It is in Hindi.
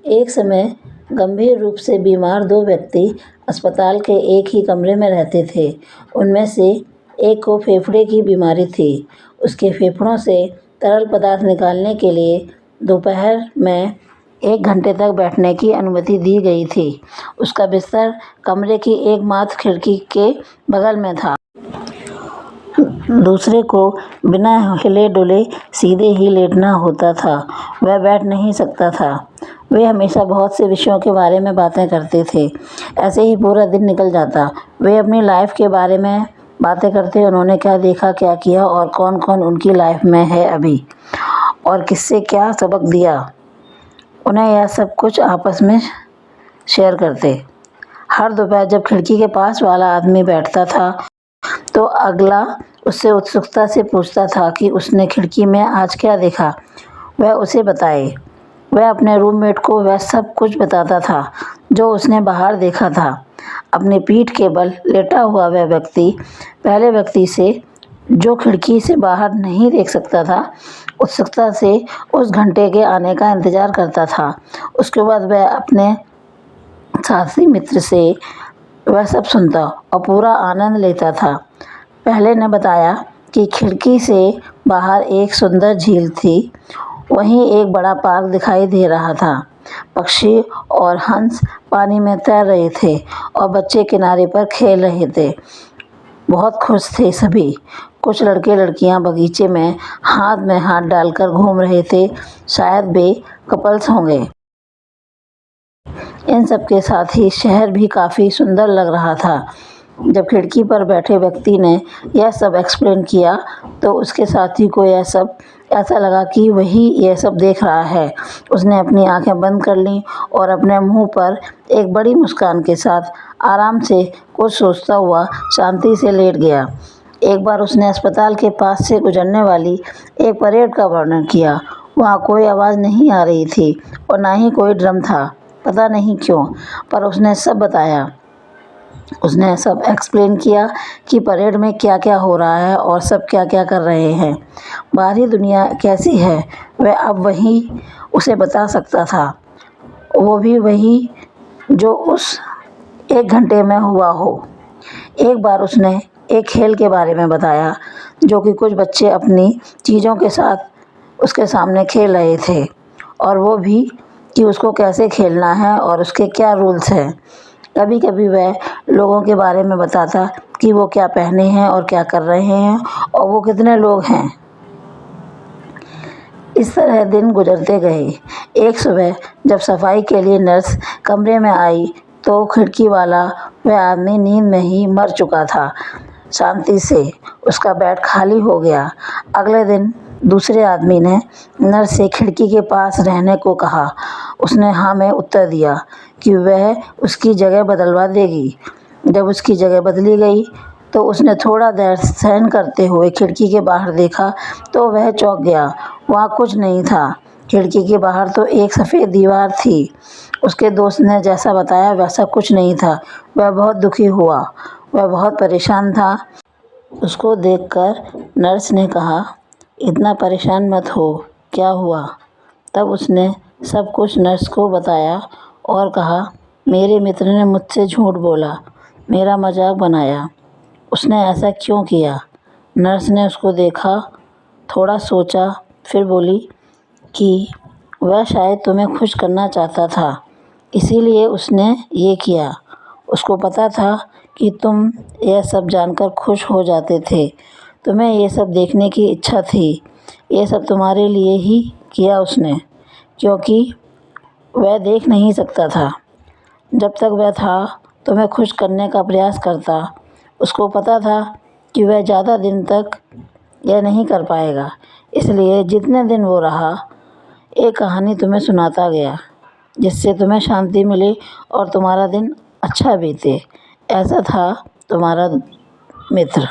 एक समय गंभीर रूप से बीमार दो व्यक्ति अस्पताल के एक ही कमरे में रहते थे। उनमें से एक को फेफड़े की बीमारी थी। उसके फेफड़ों से तरल पदार्थ निकालने के लिए दोपहर में 1 घंटे तक बैठने की अनुमति दी गई थी। उसका बिस्तर कमरे की एकमात्र खिड़की के बगल में था। दूसरे को बिना हिले डुले सीधे ही लेटना होता था। वह बैठ नहीं सकता था। वे हमेशा बहुत से विषयों के बारे में बातें करते थे। ऐसे ही पूरा दिन निकल जाता। वे अपनी लाइफ के बारे में बातें करते, उन्होंने क्या देखा, क्या किया और कौन कौन उनकी लाइफ में है अभी, और किससे क्या सबक दिया। उन्हें यह सब कुछ आपस में शेयर करते। हर दोपहर जब खिड़की के पास वाला आदमी बैठता था तो अगला उससे उत्सुकता से पूछता था कि उसने खिड़की में आज क्या देखा। वह उसे बताए। वह अपने रूममेट को वह सब कुछ बताता था जो उसने बाहर देखा था। अपनी पीठ के बल लेटा हुआ वह व्यक्ति पहले व्यक्ति से, जो खिड़की से बाहर नहीं देख सकता था, उत्सुकता से उस घंटे के आने का इंतज़ार करता था। उसके बाद वह अपने साथी मित्र से वह सब सुनता और पूरा आनंद लेता था। पहले ने बताया कि खिड़की से बाहर एक सुंदर झील थी। वहीं एक बड़ा पार्क दिखाई दे रहा था। पक्षी और हंस पानी में तैर रहे थे और बच्चे किनारे पर खेल रहे थे। बहुत खुश थे सभी। कुछ लड़के लड़कियां बगीचे में हाथ डालकर घूम रहे थे। शायद वे कपल्स होंगे। इन सब के साथ ही शहर भी काफ़ी सुंदर लग रहा था। जब खिड़की पर बैठे व्यक्ति ने यह सब एक्सप्लेन किया तो उसके साथी को यह सब ऐसा लगा कि वही यह सब देख रहा है। उसने अपनी आंखें बंद कर लीं और अपने मुंह पर एक बड़ी मुस्कान के साथ आराम से कुछ सोचता हुआ शांति से लेट गया। एक बार उसने अस्पताल के पास से गुजरने वाली एक परेड का वर्णन किया। वहाँ कोई आवाज़ नहीं आ रही थी और ना ही कोई ड्रम था। पता नहीं क्यों, पर उसने सब बताया। उसने सब एक्सप्लेन किया कि परेड में क्या क्या हो रहा है और सब क्या क्या कर रहे हैं। बाहरी दुनिया कैसी है वह अब वही उसे बता सकता था। वो भी वही जो उस 1 घंटे में हुआ हो। एक बार उसने एक खेल के बारे में बताया जो कि कुछ बच्चे अपनी चीज़ों के साथ उसके सामने खेल रहे थे, और वो भी कि उसको कैसे खेलना है और उसके क्या रूल्स हैं। कभी कभी वह लोगों के बारे में बताता कि वो क्या पहने हैं और क्या कर रहे हैं और वो कितने लोग हैं। इस तरह दिन गुजरते गए। एक सुबह जब सफाई के लिए नर्स कमरे में आई तो खिड़की वाला वह आदमी नींद में ही मर चुका था। शांति से उसका बेड खाली हो गया। अगले दिन दूसरे आदमी ने नर्स से खिड़की के पास रहने को कहा। उसने हाँ में उत्तर दिया कि वह उसकी जगह बदलवा देगी। जब उसकी जगह बदली गई तो उसने थोड़ा देर सहन करते हुए खिड़की के बाहर देखा तो वह चौंक गया। वहाँ कुछ नहीं था। खिड़की के बाहर तो एक सफ़ेद दीवार थी। उसके दोस्त ने जैसा बताया वैसा कुछ नहीं था। वह बहुत दुखी हुआ। वह बहुत परेशान था। उसको देखकर नर्स ने कहा, इतना परेशान मत हो, क्या हुआ। तब उसने सब कुछ नर्स को बताया और कहा, मेरे मित्र ने मुझसे झूठ बोला, मेरा मजाक बनाया। उसने ऐसा क्यों किया। नर्स ने उसको देखा, थोड़ा सोचा, फिर बोली कि वह शायद तुम्हें खुश करना चाहता था, इसीलिए उसने ये किया। उसको पता था कि तुम यह सब जानकर खुश हो जाते थे। तुम्हें ये सब देखने की इच्छा थी। ये सब तुम्हारे लिए ही किया उसने, क्योंकि वह देख नहीं सकता था। जब तक वह था तुम्हें खुश करने का प्रयास करता। उसको पता था कि वह ज़्यादा दिन तक यह नहीं कर पाएगा, इसलिए जितने दिन वो रहा एक कहानी तुम्हें सुनाता गया जिससे तुम्हें शांति मिले और तुम्हारा दिन अच्छा बीते। ऐसा था तुम्हारा मित्र।